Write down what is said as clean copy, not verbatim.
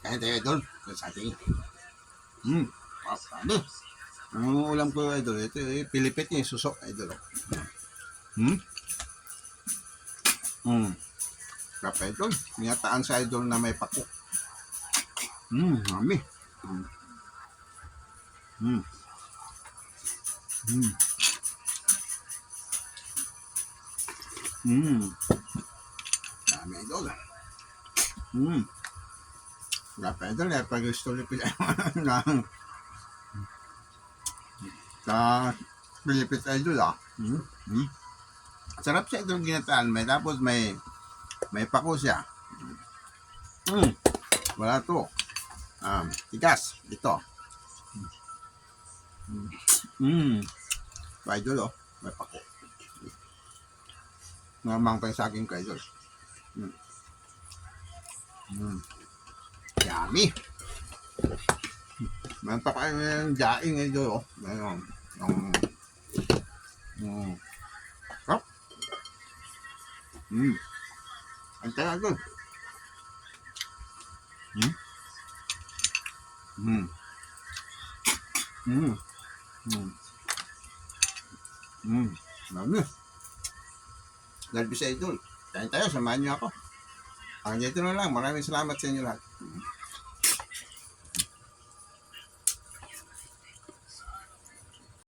Kaya tayo, idol. Sa ating. Ano? Ang ulam ko, idol. Ito, pilipit niya, susok, idol. Kapa, idol. Niyataan sa idol na may pako. Mami. Dami, idol. Kapa, idol. Pag gusto lipit sa pilipit, idol, Sarap siya idol ginataan. Tapos may pako siya. Wala to. Tigas. Ito. Idol, may pako. Namang pa yung saging ko, idol. Yummy. Meron pa kayo yung jaing, idol. Meron. Sarap. Ang tayo, idol. Dami. Dahil bisa idol. Kain tayo, samahan niyo ako. Dito na lang. Maraming salamat sa inyo lahat.